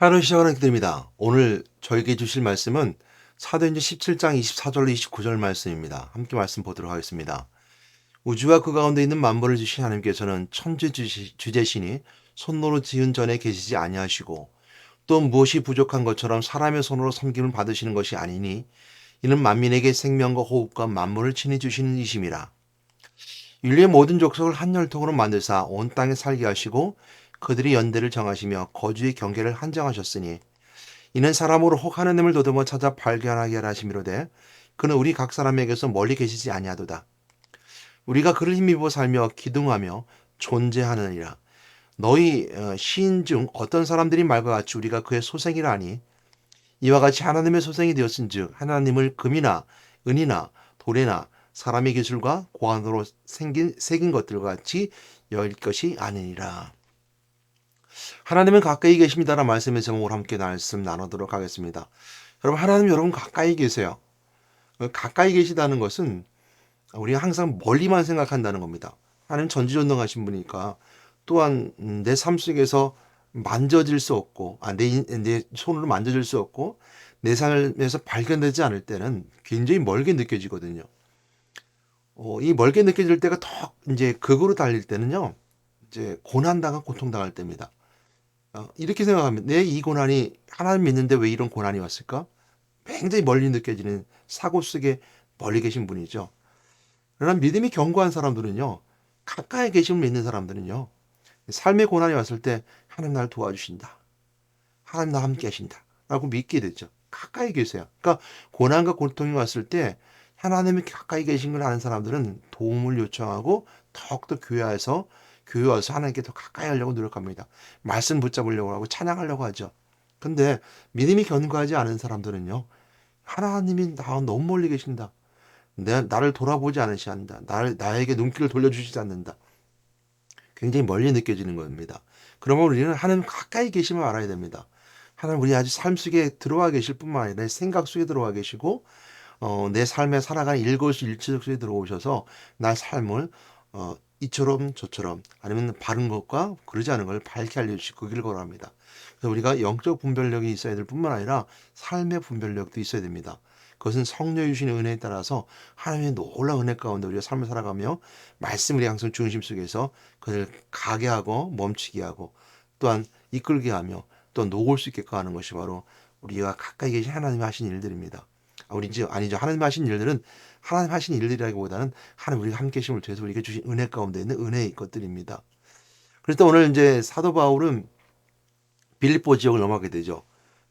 하루 시작하는 기도입니다. 오늘 저에게 주실 말씀은 사도행전 17장 24절로 29절 말씀입니다. 함께 말씀 보도록 하겠습니다. 우주와 그 가운데 있는 만물을 주신 하나님께서는 천지 주제신이 손으로 지은 전에 계시지 아니하시고 또 무엇이 부족한 것처럼 사람의 손으로 섬김을 받으시는 것이 아니니 이는 만민에게 생명과 호흡과 만물을 친히 주시는 이심이라. 인류의 모든 족속을 한 혈통으로 만드사 온 땅에 살게 하시고 그들이 연대를 정하시며 거주의 경계를 한정하셨으니 이는 사람으로 혹 하나님을 더듬어 찾아 발견하게 하라 하심이로되 그는 우리 각 사람에게서 멀리 계시지 아니하도다. 우리가 그를 힘입어 살며 기둥하며 존재하느니라. 너희 시인 중 어떤 사람들이 말과 같이 우리가 그의 소생이라 하니 이와 같이 하나님의 소생이 되었은즉 하나님을 금이나 은이나 돌에나 사람의 기술과 고안으로 새긴 것들과 같이 열 것이 아니니라. 하나님은 가까이 계십니다라는 말씀의 제목으로 함께 말씀 나누도록 하겠습니다. 여러분 가까이 계세요. 가까이 계시다는 것은 우리가 항상 멀리만 생각한다는 겁니다. 하나님 전지전능하신 분이니까 또한 내 삶 속에서 만져질 수 없고 내 손으로 만져질 수 없고 내 삶에서 발견되지 않을 때는 굉장히 멀게 느껴지거든요. 이 멀게 느껴질 때가 더 이제 극으로 달릴 때는요. 이제 고난당한 고통당할 때입니다. 이렇게 생각하면 내 이 고난이 하나님 믿는데 왜 이런 고난이 왔을까? 굉장히 멀리 느껴지는 사고 속에 멀리 계신 분이죠. 그러나 믿음이 견고한 사람들은요. 가까이 계심을 믿는 사람들은요. 삶의 고난이 왔을 때 하나님 나를 도와주신다. 하나님 나와 함께 하신다. 라고 믿게 되죠. 가까이 계세요. 그러니까 고난과 고통이 왔을 때 하나님이 가까이 계신 걸 아는 사람들은 도움을 요청하고 더욱더 교회 와서 하나님께 더 가까이 하려고 노력합니다. 말씀 붙잡으려고 하고 찬양하려고 하죠. 근데 믿음이 견고하지 않은 사람들은요. 하나님이 나와 너무 멀리 계신다. 나를 돌아보지 않으신다. 나에게 눈길을 돌려주시지 않는다. 굉장히 멀리 느껴지는 겁니다. 그러면 우리는 하나님 가까이 계심을 알아야 됩니다. 하나님 우리 아주 삶 속에 들어와 계실 뿐만 아니라 내 생각 속에 들어와 계시고 내 삶에 살아가는 일거수일투족 속에 들어오셔서 나의 삶을 이처럼 저처럼 아니면 바른 것과 그러지 않은 걸 밝게 알려주시고 그 길을 걸어갑니다. 그래서 우리가 영적 분별력이 있어야 될 뿐만 아니라 삶의 분별력도 있어야 됩니다. 그것은 성령 주시는 은혜에 따라서 하나님의 놀라운 은혜 가운데 우리가 삶을 살아가며 말씀을 항상 중심 속에서 그를 가게 하고 멈추게 하고 또한 이끌게 하며 또 녹을 수 있게끔 하는 것이 바로 우리가 가까이 계신 하나님이 하신 일들입니다. 아니죠. 하나님 하신 일들은 하나님 하신 일들이라기보다는 하나님 우리가 함께 계심을 통해서 우리에게 주신 은혜 가운데 있는 은혜의 것들입니다. 그래서 오늘 이제 사도 바울은 빌립보 지역을 넘어가게 되죠.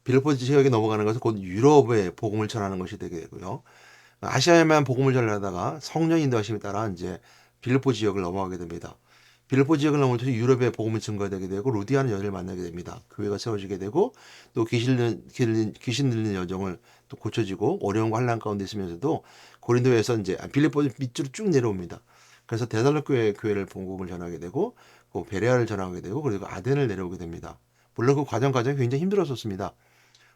빌립보 지역에 넘어가는 것은 곧 유럽의 복음을 전하는 것이 되게 되고요. 아시아에만 복음을 전하다가 성령 인도하심에 따라 이제 빌립보 지역을 넘어가게 됩니다. 빌립보 지역을 넘어서 유럽의 복음을 증거되게 되고 루디아는 여자를 만나게 됩니다. 교회가 세워지게 되고 또 귀신 들리는 여정을 또 고쳐지고 어려운 환란 가운데 있으면서도 고린도에서 이제 빌립보 밑으로 쭉 내려옵니다. 그래서 교회를 복음을 전하게 되고 그 베레아를 전하게 되고 그리고 아덴을 내려오게 됩니다. 물론 그 과정이 굉장히 힘들었었습니다.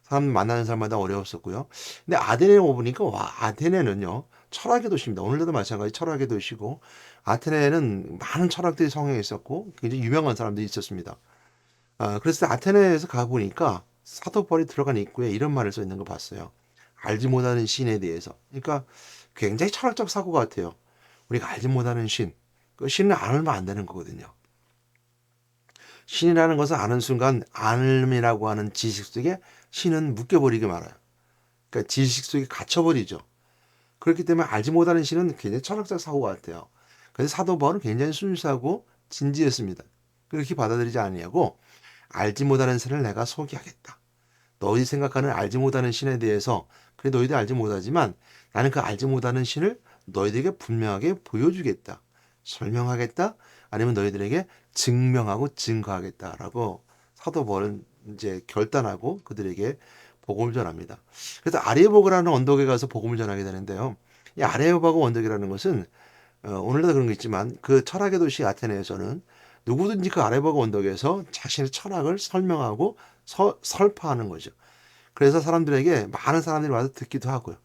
사람 만나는 사람마다 어려웠었고요. 근데 아테네에 오보니까 와 아테네는요 철학의 도시입니다. 오늘도 마찬가지 철학의 도시고 아테네에는 많은 철학들이 성행해 있었고 굉장히 유명한 사람들이 있었습니다. 그래서 아테네에서 가보니까 사도 바울이 들어간 입구에 이런 말을 써 있는 거 봤어요. 알지 못하는 신에 대해서. 그러니까 굉장히 철학적 사고 같아요. 우리가 알지 못하는 신. 그 신을 안 알면 안 되는 거거든요. 신이라는 것을 아는 순간 알음이라고 하는 지식 속에 신은 묶여버리게 말아요. 그러니까 지식 속에 갇혀버리죠. 그렇기 때문에 알지 못하는 신은 굉장히 철학적 사고 같아요. 그래서 사도 바울은 굉장히 순수하고 진지했습니다. 그렇게 받아들이지 아니하고 알지 못하는 신을 내가 소개하겠다. 너희 생각하는 알지 못하는 신에 대해서 그래 너희도 알지 못하지만 나는 그 알지 못하는 신을 너희들에게 분명하게 보여주겠다. 설명하겠다. 아니면 너희들에게 증명하고 증거하겠다라고 사도 바울은 이제 결단하고 그들에게 복음을 전합니다. 그래서 아레오바고라는 언덕에 가서 복음을 전하게 되는데요. 이 아레오바고 언덕이라는 것은 오늘도 그런 게 있지만 그 철학의 도시 아테네에서는 누구든지 그 아레오바고 언덕에서 자신의 철학을 설명하고 설파하는 거죠. 그래서 많은 사람들이 와서 듣기도 하고요.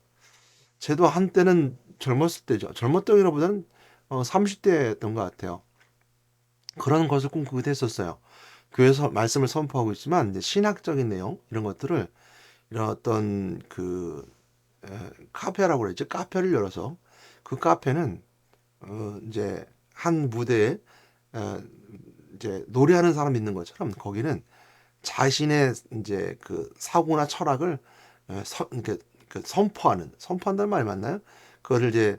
저도 한때는 젊었을 때죠. 젊었던 기보다는 30대였던 것 같아요. 그런 것을 꿈꾸기도 했었어요. 교회에서 말씀을 선포하고 있지만 이제 신학적인 내용 이런 것들을 이런 어떤 카페라고 그랬죠. 카페를 열어서 그 카페는 이제 한 무대에 어, 이제 노래하는 사람 있는 것처럼 거기는 자신의 이제 그 사고나 철학을 이렇게 선포한다는 말 맞나요? 그거를 이제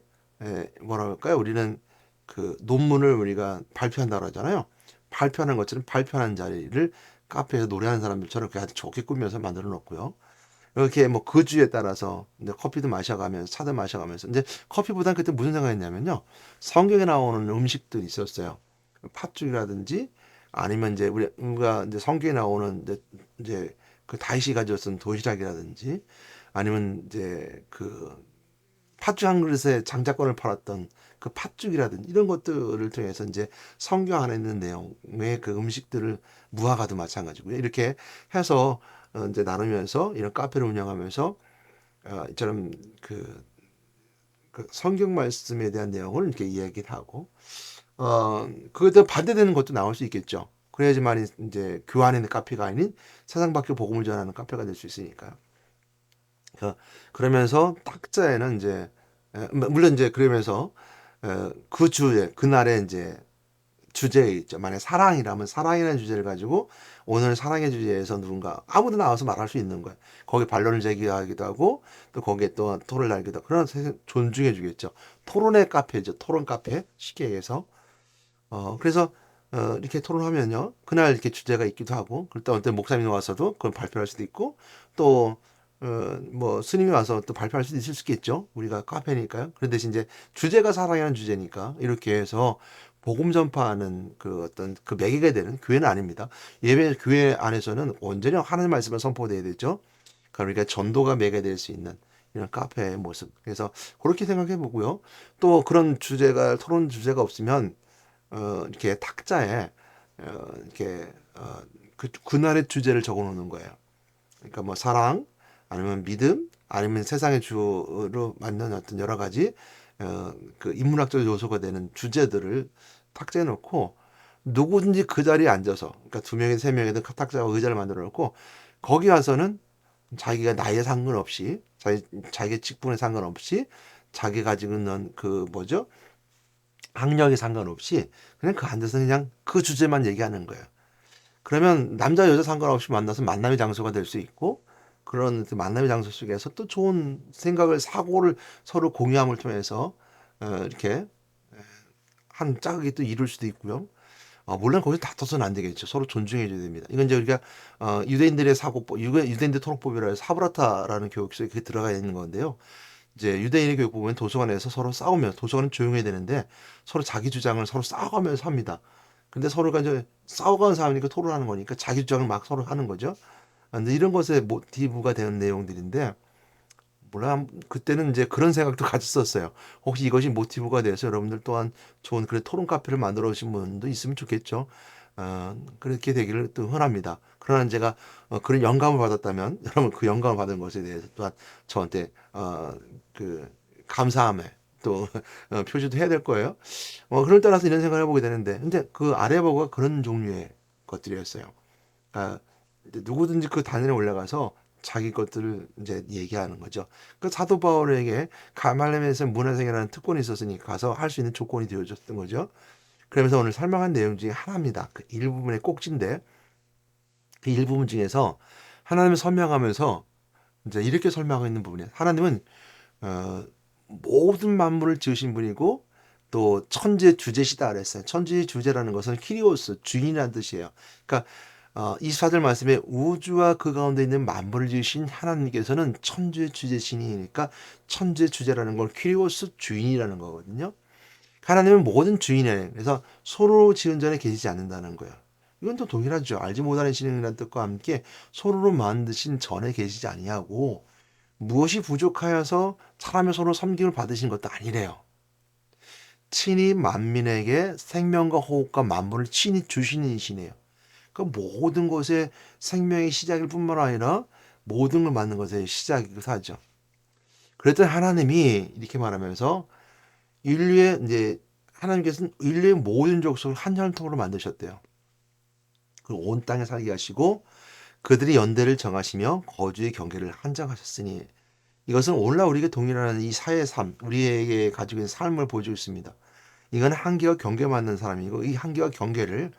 뭐라 그럴까요? 우리는 그 논문을 우리가 발표한다고 하잖아요. 발표하는 것처럼 발표하는 자리를 카페에서 노래하는 사람들처럼 그렇게 아주 좋게 꾸며서 만들어 놓고요. 이렇게 뭐 그 주에 따라서 이제 커피도 마셔가면서 차도 마셔가면서 이제 커피보다는 그때 무슨 생각했냐면요. 성경에 나오는 음식들이 있었어요. 팥죽이라든지 아니면 이제 우리가 이제 성경에 나오는 이제 그 다윗이 가져왔던 도시락이라든지 아니면 이제 그 팥죽 한 그릇에 장자권을 팔았던 그 팥죽이라든지 이런 것들을 통해서 이제 성경 안에 있는 내용의 그 음식들을 무화과도 마찬가지고요. 이렇게 해서 이제 나누면서 이런 카페를 운영하면서 이처럼 그 성경 말씀에 대한 내용을 이렇게 이야기를 하고 그것도 반대되는 것도 나올 수 있겠죠. 그래야지만 이제 교환에 있는 카페가 아닌 세상 밖에 복음을 전하는 카페가 될 수 있으니까요. 그러면서 탁자에는 이제 물론 이제 그러면서 그 주에 그날의 이제 주제에 있죠. 만약 사랑이라면 사랑이라는 주제를 가지고 오늘 사랑의 주제에서 누군가 아무도 나와서 말할 수 있는 거예요. 거기 반론을 제기하기도 하고 또 거기에 또 토론을 날기도 하고 그런 존중해 주겠죠. 토론의 카페죠. 토론 카페 쉽게 얘기해서 그래서 이렇게 토론하면요. 그날 이렇게 주제가 있기도 하고, 그때 어떤 목사님이 와서도 그걸 발표할 수도 있고, 또, 뭐, 스님이 와서 또 발표할 수도 있을 수 있겠죠. 우리가 카페니까요. 그런 대신 이제 주제가 사랑이라는 주제니까 이렇게 해서 복음 전파하는 그 어떤 그 매개가 되는 교회는 아닙니다. 예배 교회 안에서는 온전히 하나님의 말씀을 선포돼야 되죠. 그러니까 전도가 매개될 수 있는 이런 카페의 모습. 그래서 그렇게 생각해 보고요. 또 그런 주제가 토론 주제가 없으면 이렇게 탁자에 이렇게 그날의 주제를 적어 놓는 거예요. 그러니까 뭐 사랑 아니면 믿음 아니면 세상의 주로 맞는 어떤 여러 가지 그 인문학적 요소가 되는 주제들을 탁자에 놓고 누구든지 그 자리에 앉아서 그러니까 두 명이든 세 명이든 그 탁자와 의자를 만들어 놓고 거기 와서는 자기가 나이에 상관없이 자기 직분에 상관없이 자기가 가지고 있는 그 뭐죠? 학력에 상관없이 그냥 그 앉아서 그냥 그 주제만 얘기하는 거예요. 그러면 남자 여자 상관없이 만나서 만남의 장소가 될 수 있고 그런 그 만남의 장소 속에서 또 좋은 생각을 사고를 서로 공유함을 통해서 이렇게 한 짝이 또 이룰 수도 있고요. 물론 거기서 다퉈서는 안 되겠죠. 서로 존중해 줘야 됩니다. 이건 이제 우리가 유대인들의 사고법, 유대인들 토론법이라 해서 사브라타라는 교육서에 그게 들어가 있는 건데요. 이제 유대인의 교육 보면 도서관에서 서로 싸우면 도서관은 조용해야 되는데 서로 자기 주장을 서로 싸워가면서 합니다. 근데 서로가 이제 싸워가는 사람이니까 토론하는 거니까 자기 주장을 막 서로 하는 거죠. 근데 이런 것에 모티브가 되는 내용들인데 물론 그때는 이제 그런 생각도 가졌었어요. 혹시 이것이 모티브가 돼서 여러분들 또한 좋은 그런 토론 카페를 만들어 오신 분도 있으면 좋겠죠. 그렇게 되기를 또 흔합니다. 그러나 제가 그런 영감을 받았다면 여러분 그 영감을 받은 것에 대해서 또한 저한테 그 감사함에 또 표시도 해야 될 거예요. 그럴 따라서 이런 생각을 해보게 되는데 근데 그 아레버가 그런 종류의 것들이었어요. 그러니까 이제 누구든지 그 단위에 올라가서 자기 것들을 이제 얘기하는 거죠. 그 사도 바울에게 가말레에서 문화생이라는 특권이 있었으니 가서 할 수 있는 조건이 되어줬던 거죠. 그러면서 오늘 설명한 내용 중에 하나입니다. 그 일부분의 꼭지인데 그 일부분 중에서 하나님을 설명하면서 이제 이렇게 설명하고 있는 부분이에요. 하나님은 어, 모든 만물을 지으신 분이고 또 천지의 주제시다 그랬어요. 천지의 주제라는 것은 키리오스 주인이라는 뜻이에요. 그러니까 24절 말씀에 우주와 그 가운데 있는 만물을 지으신 하나님께서는 천주의 주제신이니까 천주의 주제라는 걸 키리오스 주인이라는 거거든요. 하나님은 모든 주인이에요. 그래서 서로 지은 전에 계시지 않는다는 거예요. 이건 또 동일하죠. 알지 못하는 신이라는 뜻과 함께 서로로 만드신 전에 계시지 아니하고 무엇이 부족하여서 사람의 서로 섬김을 받으신 것도 아니래요. 친히 만민에게 생명과 호흡과 만물을 친히 주시는 이시네요. 그 모든 것의 생명의 시작일 뿐만 아니라 모든 걸 만든 것의 시작이기도 하죠. 그랬더니 하나님이 이렇게 말하면서 인류의 이제 하나님께서는 인류의 모든 족속을 한 혈통으로 만드셨대요. 그리고 온 땅에 살게 하시고 그들이 연대를 정하시며 거주의 경계를 한정하셨으니 이것은 오늘날 우리에게 동일한 이 사회의 삶, 우리에게 가지고 있는 삶을 보여주고 있습니다. 이건 한계와 경계 맞는 사람이고 이 한계와 경계를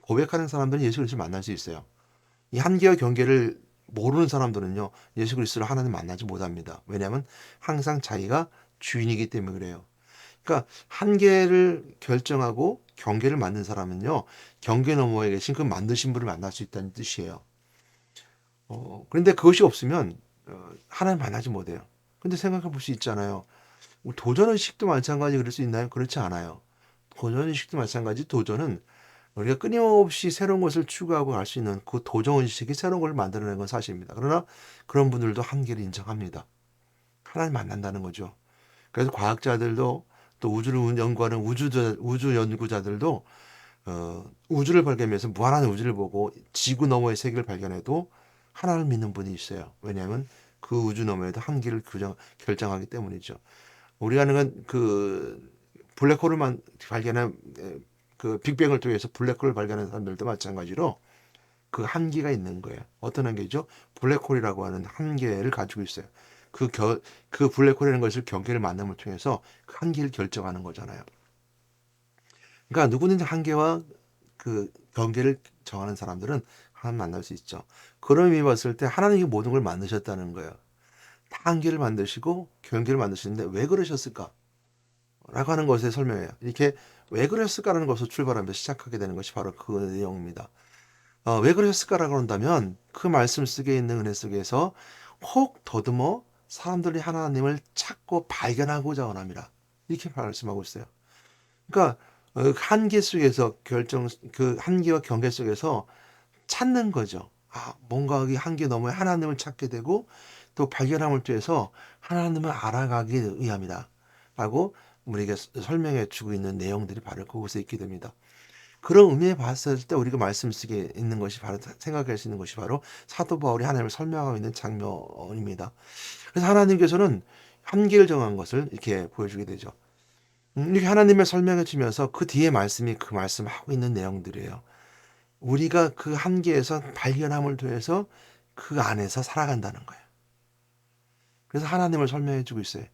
고백하는 사람들은 예수 그리스도를 만날 수 있어요. 이 한계와 경계를 모르는 사람들은요. 예수 그리스도를 하나님 만나지 못합니다. 왜냐하면 항상 자기가 주인이기 때문에 그래요. 그러니까 한계를 결정하고 경계를 만든 사람은요. 경계 너머에 계신 그 만드신 분을 만날 수 있다는 뜻이에요. 그런데 그것이 없으면 하나님 만나지 못해요. 근데 생각해 볼 수 있잖아요. 도전의식도 마찬가지 그럴 수 있나요? 그렇지 않아요. 도전의식도 마찬가지 도전은 우리가 끊임없이 새로운 것을 추구하고 갈 수 있는 그 도전의식이 새로운 걸 만들어내는 건 사실입니다. 그러나 그런 분들도 한계를 인정합니다. 하나님 만난다는 거죠. 그래서 과학자들도 또 우주를 연구하는 우주 연구자들도 우주를 발견해서 무한한 우주를 보고 지구 너머의 세계를 발견해도 하나님을 믿는 분이 있어요. 왜냐하면 그 우주 너머에도 한계를 결정하기 때문이죠. 우리가 하는 건 그 블랙홀을 발견한 그 빅뱅을 통해서 블랙홀을 발견한 사람들도 마찬가지로 그 한계가 있는 거예요. 어떤 한계죠? 블랙홀이라고 하는 한계를 가지고 있어요. 그 블랙홀이라는 것을 경계를 만남을 통해서 그 한계를 결정하는 거잖아요. 그러니까 누구든지 한계와 그 경계를 정하는 사람들은 하나님 만날 수 있죠. 그런 의미 봤을 때 하나님이 모든 걸 만드셨다는 거예요. 한계를 만드시고 경계를 만드시는데 왜 그러셨을까? 라고 하는 것에 설명해요. 이렇게 왜 그랬을까라는 것을 출발하면서 시작하게 되는 것이 바로 그 내용입니다. 왜 그러셨을까라고 한다면 그 말씀 속에 있는 은혜 속에서 혹 더듬어 사람들이 하나님을 찾고 발견하고자 원합니다. 이렇게 말씀하고 있어요. 그러니까 한계 속에서 그 한계와 경계 속에서 찾는 거죠. 뭔가 이 한계 너머에 하나님을 찾게 되고 또 발견함을 통해서 하나님을 알아가기 위함이다. 라고 우리에게 설명해 주고 있는 내용들이 바로 그곳에 있게 됩니다. 그런 의미에 봤을 때 우리가 말씀 속에 있는 것이 바로 생각할 수 있는 것이 바로 사도 바울이 하나님을 설명하고 있는 장면입니다. 그래서 하나님께서는 한계를 정한 것을 이렇게 보여주게 되죠. 이렇게 하나님을 설명해 주면서 그 뒤에 말씀이 그 말씀하고 있는 내용들이에요. 우리가 그 한계에서 발견함을 통해서 그 안에서 살아간다는 거예요. 그래서 하나님을 설명해 주고 있어요.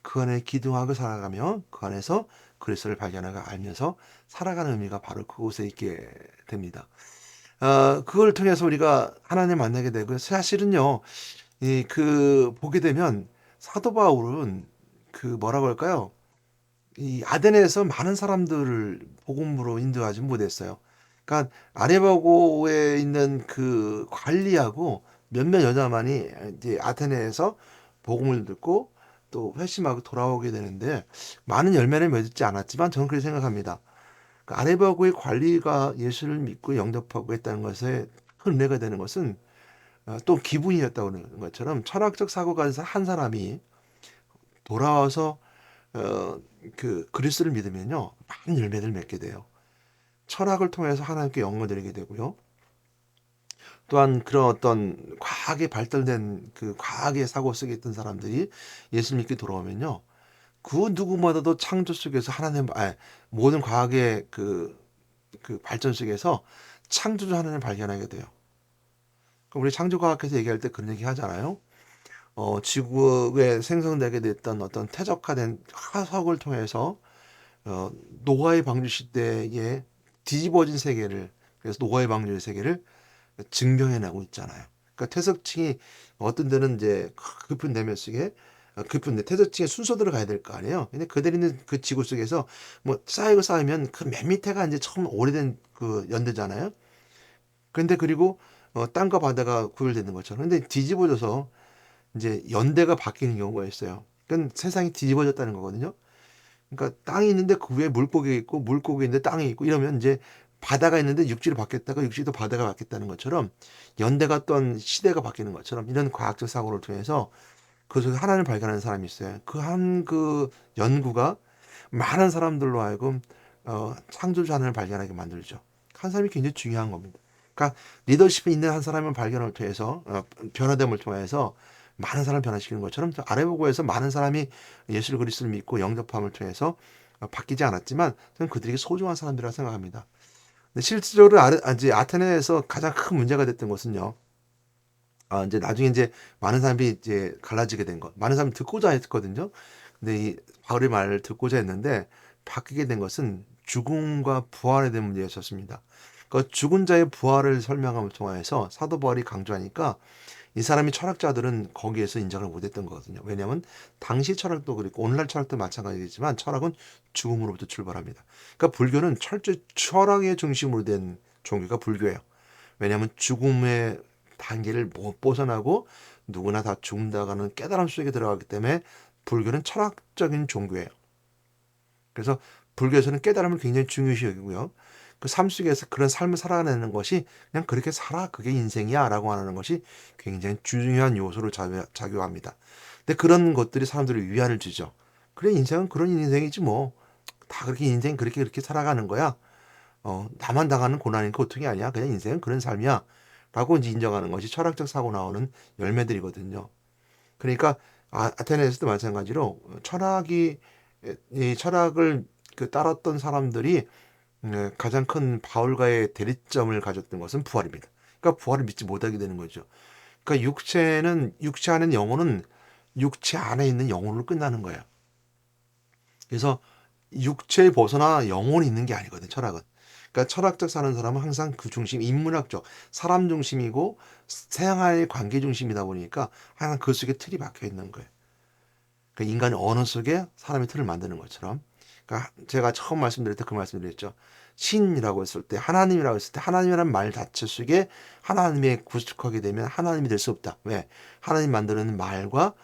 그 안에 기둥하고 살아가며 그 안에서 그리스도를 발견하고 알면서 살아가는 의미가 바로 그곳에 있게 됩니다. 그걸 통해서 우리가 하나님 만나게 되고 사실은요, 보게 되면 사도 바울은 그 뭐라고 할까요? 이 아덴에서 많은 사람들을 복음으로 인도하지 못했어요. 그러니까 아레바고에 있는 그 관리하고 몇몇 여자만이 이제 아테네에서 복음을 듣고 또 회심하고 돌아오게 되는데 많은 열매를 맺지 않았지만 저는 그렇게 생각합니다. 그 아레바고의 관리가 예수를 믿고 영접하고 했다는 것에 큰 은혜가 되는 것은 또 기분이었다고 하는 것처럼 철학적 사고가 한 사람이 돌아와서 그 그리스도를 믿으면요 많은 열매를 맺게 돼요. 철학을 통해서 하나님께 영광을 드리게 되고요. 또한 그런 어떤 과학에 발달된 그 과학의 사고 속에 있던 사람들이 예수 믿게 돌아오면요. 그 누구마다도 창조 속에서 모든 과학의 그 발전 속에서 창조주 하나님을 발견하게 돼요. 그럼 우리 창조과학에서 얘기할 때 그런 얘기 하잖아요. 지구에 생성되게 됐던 어떤 퇴적화된 화석을 통해서 어, 노아의 방주 시대에 뒤집어진 세계를 그래서 노아의 방주의 세계를 증명해내고 있잖아요. 그러니까 퇴적층이 어떤 데는 이제 깊은 내면 속에 깊은 퇴적층의 순서대로 가야 될 거 아니에요. 근데 그들 있는 그 지구 속에서 뭐 쌓이면 그 맨 밑에가 이제 처음 오래된 그 연대잖아요. 그런데 그리고 땅과 바다가 구별되는 것처럼. 근데 뒤집어져서 이제 연대가 바뀌는 경우가 있어요. 그건 세상이 뒤집어졌다는 거거든요. 그러니까 땅이 있는데 그 위에 물고기 있고 물고기 있는데 땅이 있고 이러면 이제 바다가 있는데 육지로 바뀌었다가 육지도 바다가 바뀌었다는 것처럼 연대가 어떤 시대가 바뀌는 것처럼 이런 과학적 사고를 통해서 그 속에 하나님을 발견하는 사람이 있어요. 그 연구가 많은 사람들로 하여금 창조주 하나님을 발견하게 만들죠. 한 사람이 굉장히 중요한 겁니다. 그러니까 리더십이 있는 한 사람을 발견을 통해서 변화됨을 통해서 많은 사람을 변화시키는 것처럼 아래보고에서 많은 사람이 예수 그리스도를 믿고 영접함을 통해서 바뀌지 않았지만 저는 그들에게 소중한 사람들이라고 생각합니다. 근데 실질적으로 이제 아테네에서 가장 큰 문제가 됐던 것은요. 이제 나중에 이제 많은 사람들이 이제 갈라지게 된 것. 많은 사람이 듣고자 했거든요. 근데 이 바울의 말을 듣고자 했는데 바뀌게 된 것은 죽음과 부활에 대한 문제였었습니다. 그 죽은 자의 부활을 설명함을 통하여서 사도 바울이 강조하니까 이 사람이 철학자들은 거기에서 인정을 못했던 거거든요. 왜냐하면 당시 철학도 그렇고 오늘날 철학도 마찬가지지만 철학은 죽음으로부터 출발합니다. 그러니까 불교는 철저히 철학의 중심으로 된 종교가 불교예요. 왜냐하면 죽음의 단계를 못 벗어나고 누구나 다 죽는다가는 깨달음 속에 들어가기 때문에 불교는 철학적인 종교예요. 그래서 불교에서는 깨달음을 굉장히 중요시 여기고요. 그 삶 속에서 그런 삶을 살아내는 것이 그냥 그렇게 살아 그게 인생이야 라고 하는 것이 굉장히 중요한 요소로 작용합니다. 근데 그런 것들이 사람들의 위안을 주죠. 그래 인생은 그런 인생이지 뭐 다 그렇게 인생 그렇게 살아가는 거야. 나만 당하는 고난이 고통이 아니야. 그냥 인생은 그런 삶이야. 라고 이제 인정하는 것이 철학적 사고 나오는 열매들이거든요. 그러니까 아테네에서도 마찬가지로 이 철학을 따랐던 사람들이 가장 큰 바울과의 대립점을 가졌던 것은 부활입니다. 그러니까 부활을 믿지 못하게 되는 거죠. 그러니까 육체 안에 영혼은 육체 안에 있는 영혼으로 끝나는 거예요. 그래서 육체에 벗어나 영혼이 있는 게 아니거든, 철학은. 그러니까 철학적 사는 사람은 항상 그 중심, 인문학적, 사람 중심이고 생활의 관계 중심이다 보니까 항상 그 속에 틀이 박혀 있는 거예요. 그러니까 인간의 언어 속에 사람의 틀을 만드는 것처럼. 그러니까 제가 처음 말씀드릴 때 그 말씀드렸죠. 신이라고 했을 때, 하나님이라고 했을 때, 하나님이라는 말 자체 속에 하나님에 구속하게 되면 하나님이 될 수 없다. 왜? 하나님 만드는 말과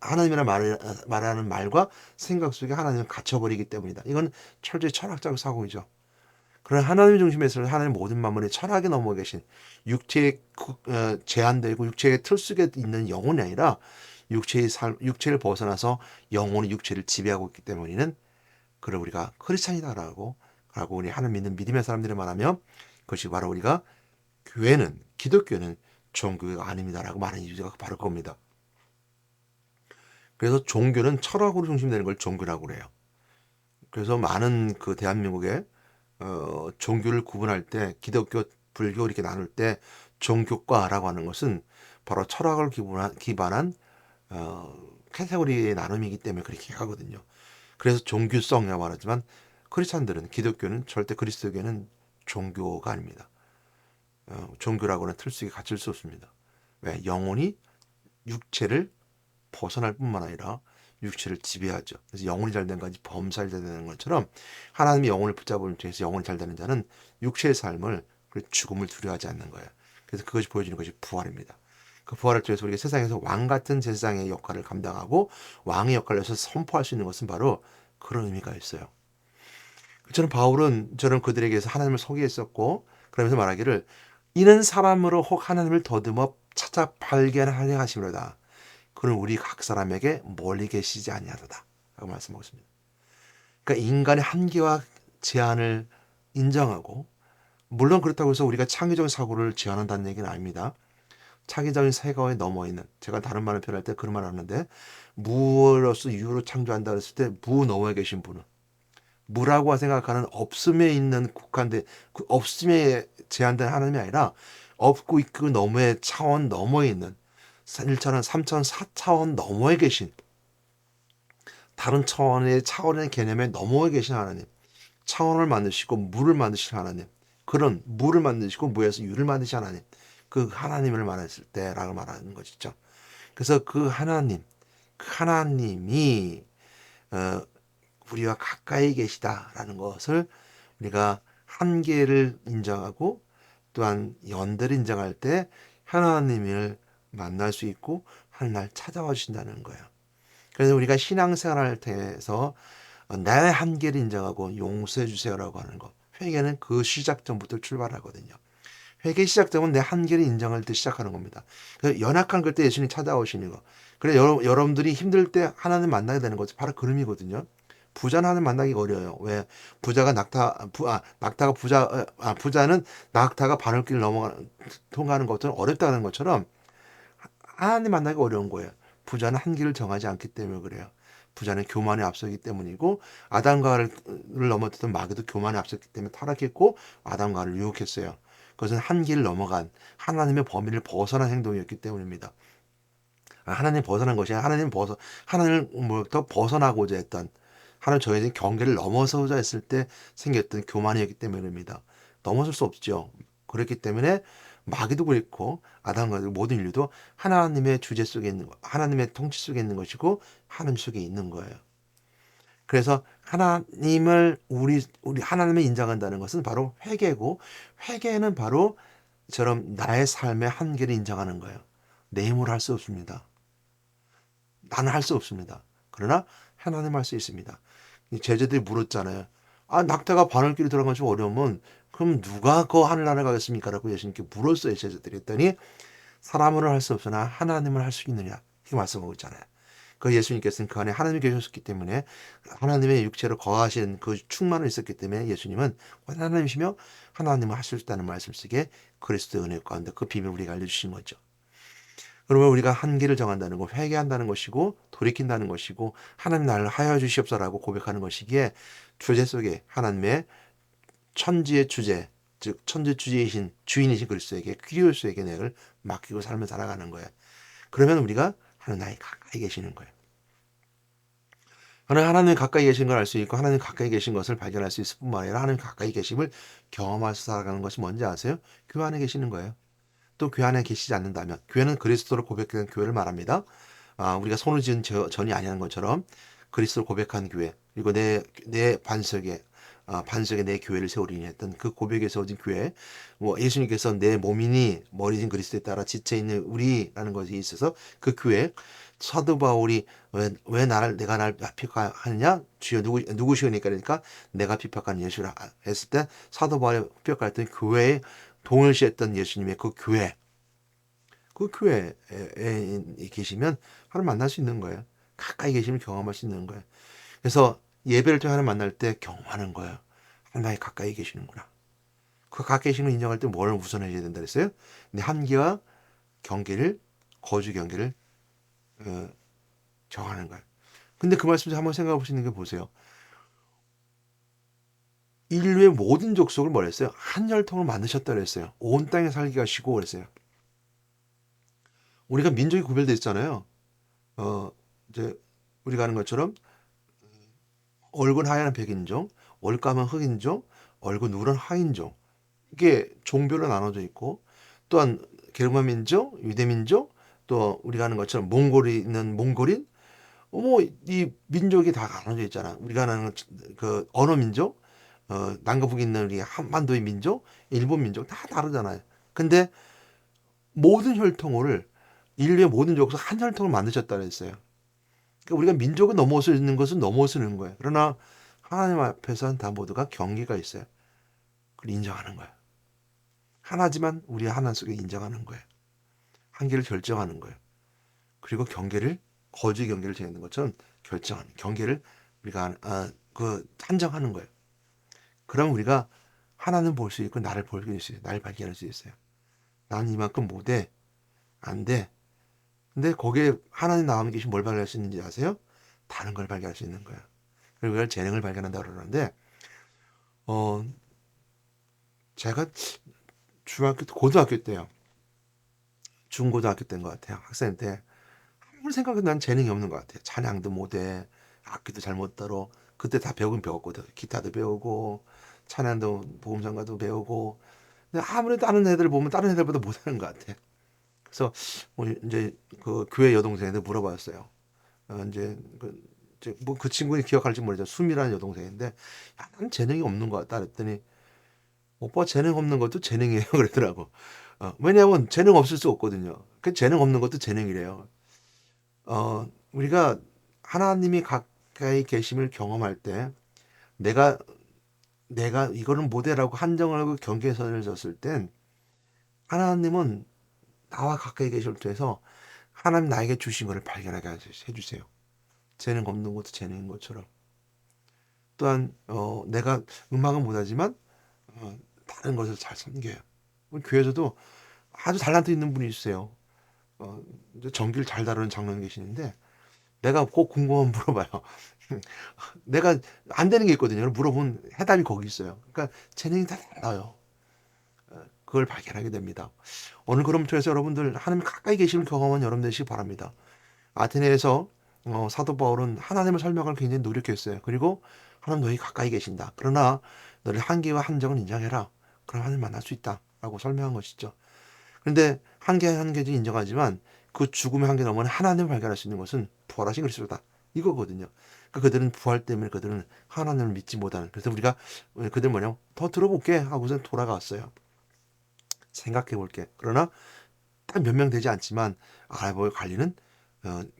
하나님이라는 말하는 말과 생각 속에 하나님을 갇혀버리기 때문이다. 이건 철저히 철학적 사고이죠. 그런 하나님 중심에서 하나님 모든 만물의 철학에 넘어 계신 육체에 제한되고 육체의 틀 속에 있는 영혼이 아니라 육체를 벗어나서 영혼이 육체를 지배하고 있기 때문에는 그걸 우리가 크리스찬이다라고 하고 우리 하나님 믿는 믿음의 사람들이 말하면 그것이 바로 우리가 기독교는 종교가 아닙니다라고 말하는 이유가 바로 그겁니다. 그래서 종교는 철학으로 중심되는 걸 종교라고 그래요. 그래서 많은 그 대한민국에 종교를 구분할 때 기독교, 불교 이렇게 나눌 때 종교과라고 하는 것은 바로 철학을 기반한 카테고리의 나눔이기 때문에 그렇게 하거든요. 그래서 종교성이라고 말하지만 크리스찬들은 기독교는 절대 그리스도교는 종교가 아닙니다. 종교라고 하는 틀 속에 갇힐 수 없습니다. 왜? 영혼이 육체를 벗어날 뿐만 아니라 육체를 지배하죠. 그래서 영혼이 잘 된 것이 범사를 잘 되는 것처럼 하나님이 영혼을 붙잡음을 통해서 영혼이 잘 되는 자는 육체의 삶을 죽음을 두려워하지 않는 거예요. 그래서 그것이 보여주는 것이 부활입니다. 그 부활을 통해서 우리가 세상에서 왕 같은 세상의 역할을 감당하고 왕의 역할을 해서 선포할 수 있는 것은 바로 그런 의미가 있어요. 저는 그들에게서 하나님을 소개했었고 그러면서 말하기를 이는 사람으로 혹 하나님을 더듬어 찾아 발견하려 하심이로다. 그는 우리 각 사람에게 멀리 계시지 아니하도다. 라고 말씀하고 있습니다. 그러니까 인간의 한계와 제한을 인정하고 물론 그렇다고 해서 우리가 창의적인 사고를 제한한다는 얘기는 아닙니다. 창의적인 세계에 넘어 있는 제가 다른 말을 표현할 때 그런 말을 하는데 무로서 유로 창조한다 그랬을 때 무 너머에 계신 분은 무라고 생각하는 없음에 있는 국한된 그 없음에 제한된 하나님이 아니라 없고 있고 너머의 차원 너머에 있는 1차원, 3차원, 4차원 너머에 계신 다른 차원의 개념에 너머에 계신 하나님. 차원을 만드시고 물을 만드신 하나님. 그런 물을 만드시고 무에서 유를 만드신 하나님. 그 하나님을 말했을 때라고 말하는 것이죠. 그래서 그 하나님이 우리와 가까이 계시다라는 것을 우리가 한계를 인정하고 또한 연대를 인정할 때 하나님을 만날 수 있고 하나님 찾아와 주신다는 거예요. 그래서 우리가 신앙생활을 통해서 나의 한계를 인정하고 용서해 주세요라고 하는 것. 회개는 그 시작점부터 출발하거든요. 회개 시작점은 내 한계를 인정할 때 시작하는 겁니다. 그래서 연약한 그때 예수님 찾아오시는 거. 그래 여러분들이 힘들 때 하나님 만나게 되는 거죠. 바로 그 의미거든요. 부자는 하나님 만나기가 어려워요. 왜? 부자가 부자는 낙타가 바늘길을 통과하는 것처럼 어렵다는 것처럼 하나님 만나기가 어려운 거예요. 부자는 한계를 정하지 않기 때문에 그래요. 부자는 교만에 앞서기 때문이고, 아담과 하와를 넘어뜨던 마귀도 교만에 앞섰기 때문에 타락했고 아담과 하와를 유혹했어요. 그것은 한계를 넘어간 하나님의 범위를 벗어난 행동이었기 때문입니다. 하나님 벗어난 것이 아니라 하나님을 벗어나고자 했던, 하나님 저에 대한 경계를 넘어서고자 했을 때 생겼던 교만이었기 때문입니다. 넘어설 수 없죠. 그렇기 때문에 마귀도 그렇고 아담과 모든 인류도 하나님의 주제 속에 있는 거, 하나님의 통치 속에 있는 것이고 하나님 속에 있는 거예요. 그래서 하나님을 우리 하나님을 인정한다는 것은 바로 회개고, 회개는 바로 저런 나의 삶의 한계를 인정하는 거예요. 내 힘으로 할 수 없습니다. 나는 할 수 없습니다. 그러나 하나님 할 수 있습니다. 제자들이 물었잖아요. 낙타가 바늘길에 들어간 것이 어려우면 그럼 누가 그 하늘나라 가겠습니까? 라고 예수님께 물었어요. 제자들이. 했더니 사람으로 할 수 없으나 하나님을 할 수 있느냐, 이렇게 말씀하고 있잖아요. 그 예수님께서는 그 안에 하나님이 계셨기 때문에, 하나님의 육체로 거하신 그 충만을 있었기 때문에 예수님은 하나님이시며 하나님을 하실 수 있다는 말씀 속에 그리스도의 은혜 가운데 그 비밀을 우리가 알려주신 거죠. 그러면 우리가 한계를 정한다는 거, 회개한다는 것이고 돌이킨다는 것이고 하나님 나를 하여 주시옵소서라고 고백하는 것이기에, 주제 속에 하나님의 천지의 주제, 즉 천지 주제이신 주인이신 그리스도에게, 퀴리오스에게 내를 맡기고 삶을 살아가는 거예요. 그러면 우리가 하나님 나에 가까이 계시는 거예요. 하나님 가까이 계신 걸 알 수 있고 하나님 가까이 계신 것을 발견할 수 있을 뿐만 아니라 하나님 가까이 계심을 경험하면서 살아가는 것이 뭔지 아세요? 교회 안에 계시는 거예요. 또 교회 안에 계시지 않는다면, 교회는 그리스도를 고백하는 교회를 말합니다. 우리가 손을 지은 전이 아니라는 것처럼 그리스도를 고백한 교회, 그리고 내 반석에 내 교회를 세우리니 했던 그 고백에 세워진 교회, 예수님께서 내 몸이니 머리진 그리스도에 따라 지쳐 있는 우리라는 것이 있어서 그 교회, 사도 바울이 왜 내가 날 핍박하느냐, 주여 누구시오니까, 그러니까 내가 핍박한 예수라 했을 때 사도 바울이 핍박했던 교회에 동일시했던 예수님의 그 교회, 그 교회에 계시면 하나님 만날 수 있는 거예요. 가까이 계심을 경험할 수 있는 거예요. 그래서 예배를 통해 하나님 만날 때 경험하는 거예요. 하나님 가까이 계시는구나. 그 가까이 계시는 걸 인정할 때 뭘 우선해야 된다 그랬어요? 내 한계와 경계를, 거주 경계를 정하는 거예요. 근데 그 말씀 한번 생각해 보시는 게, 보세요. 인류의 모든 족속을 뭘 했어요? 한 혈통을 만드셨다 그랬어요. 온 땅에 살기가 쉬고 그랬어요. 우리가 민족이 구별되어 있잖아요. 이제 우리가 아는 것처럼 얼굴 하얀 백인종, 올까만 흑인종, 얼굴 누런 하인종, 이게 종별로 나눠져 있고, 또한 게르만 민족, 유대 민족, 또 우리가 아는 것처럼 몽골이 있는 몽골인, 이 민족이 다 나눠져 있잖아. 우리가 아는 그 언어 민족, 남과 북에 있는 우리 한반도의 민족, 일본 민족 다 다르잖아요. 근데 모든 혈통을, 인류의 모든 족속 한 혈통을 만드셨다 그랬어요. 그러니까 우리가 민족을 넘어서는 것은 넘어서는 거예요. 그러나 하나님 앞에서는 다 모두가 경계가 있어요. 그걸 인정하는 거예요. 하나지만 우리 하나 속에 인정하는 거예요. 한계를 결정하는 거예요. 그리고 경계를, 거주의 경계를 정하는 것처럼 결정하는, 경계를 우리가 한정하는 거예요. 그럼 우리가 하나는 볼 수 있고 나를 볼 수 있어요. 나를 발견할 수 있어요. 나는 이만큼 못해, 안 돼. 근데 거기에 하나님 나와 계신 뭘 발견할 수 있는지 아세요? 다른 걸 발견할 수 있는 거예요. 그리고 그걸 재능을 발견한다고 그러는데, 어, 제가 고등학교 때요. 중고등학교 때인 것 같아요. 학생 때. 아무리 생각해도 난 재능이 없는 것 같아요. 찬양도 못해. 악기도 잘 못 다뤄. 그때 다 배우긴 배웠거든. 기타도 배우고, 찬양도, 복음성가도 배우고. 근데 아무리 다른 애들 보면 다른 애들보다 못하는 것 같아. 그래서 이제 그 교회 여동생한테 물어봤어요. 이제 뭐 그 친구는 기억할지 모르죠. 수미라는 여동생인데, 야, 난 재능이 없는 것 같다 그랬더니, 오빠 재능 없는 것도 재능이에요. 그러더라고. 왜냐하면 재능 없을 수 없거든요. 그 재능 없는 것도 재능이래요. 우리가 하나님이 가까이 계심을 경험할 때, 내가 이거는 못해라고 한정을 하고 경계선을 졌을 땐, 하나님은 나와 가까이 계실 때에서 하나님 나에게 주신 것을 발견하게 해주세요. 재능 없는 것도 재능인 것처럼. 또한 내가 음악은 못하지만 다른 것을 잘 섬겨요. 우리 교회에서도 아주 달란트 있는 분이 있어요. 이제 전기를 잘 다루는 장로님 계시는데, 내가 꼭 궁금하면 물어봐요. 내가 안 되는 게 있거든요. 물어보면 해답이 거기 있어요. 그러니까 재능이 다 달라요. 그걸 발견하게 됩니다. 오늘 그럼 통해서 여러분들 하나님 가까이 계심을 경험한 여러분 되시기 바랍니다. 아테네에서 사도 바울은 하나님을 설명할 굉장히 노력했어요. 그리고 하나님 너희 가까이 계신다. 그러나 너의 한계와 한정은 인정해라. 그럼 하나님 만날 수 있다. 라고 설명한 것이죠. 그런데 한계는 인정하지만 그 죽음의 한계 너머는 하나님을 발견할 수 있는 것은 부활하신 그리스도다. 이거거든요. 그러니까 그들은 부활 때문에 그들은 하나님을 믿지 못하는. 그래서 우리가 그들 뭐냐 더 들어볼게 하고서 돌아갔어요. 생각해 볼게. 그러나 딱 몇 명 되지 않지만 알아볼 관리는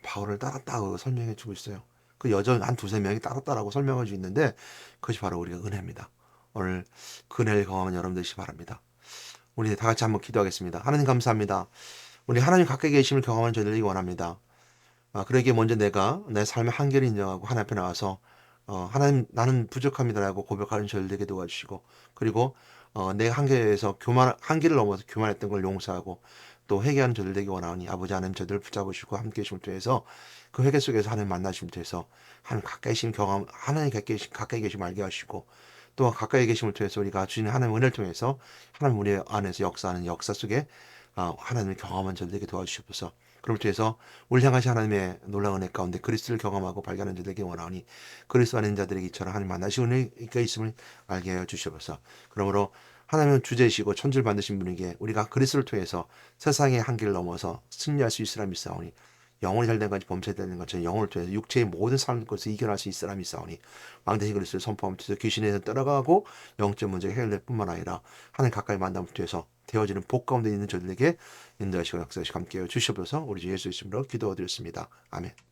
바울을 따랐다고 설명해 주고 있어요. 그 여전 한 두세 명이 따랐다라고 설명해 주고 있는데 그것이 바로 우리가 은혜입니다. 오늘 그 은혜를 경험한 여러분 되시기 바랍니다. 우리 다 같이 한번 기도하겠습니다. 하나님 감사합니다. 우리 하나님 가까이 계심을 경험한 저희들이 원합니다. 그러기에 먼저 내가 내 삶의 한계를 인정하고 하나님 앞에 나와서 하나님 나는 부족합니다라고 고백하는 저희들에게 도와주시고 그리고 내 한계에서 한계를 넘어서 교만했던 걸 용서하고 또 회개하는 저들 되기 원하오니 아버지 하나님 저들을 붙잡으시고 함께 계심을 통해서 그 회개 속에서 하나님 만나심을 통해서 하나님 가까이 계심 경험 하나님 가까이 계심 알게 하시고 또 가까이 계심을 통해서 우리가 주님 하나님 은혜를 통해서 하나님 우리 안에서 역사하는 역사 속에 하나님을 경험한 저들에게 도와주시옵소서. 그럼 통해서 우리 향하신 하나님의 놀라운 은혜 가운데 그리스도를 경험하고 발견하는 자들에게 원하오니 그리스도 안에 있는 자들에게 이처럼 하나님 만나신 은혜가 있음을 알게 하여 주시옵소서. 그러므로 하나님은 주제이시고 천주를 만드신 분에게 우리가 그리스도를 통해서 세상의 한계를 넘어서 승리할 수 있으라 믿사오니 영혼이 잘된 건지 범죄되는 것처럼 영혼을 통해서 육체의 모든 삶 것을 이겨낼 수 있으라 믿사오니 왕대신 그리스도를 선포하면서 귀신에서 떠나가고 영적 문제가 해결될 뿐만 아니라 하나님 가까이 만남을 통해서 되어지는 복 가운데 있는 저들에게 인도하시고 역사하시고 함께하여 주시옵소서. 우리 주 예수 이름으로 기도드렸습니다. 아멘.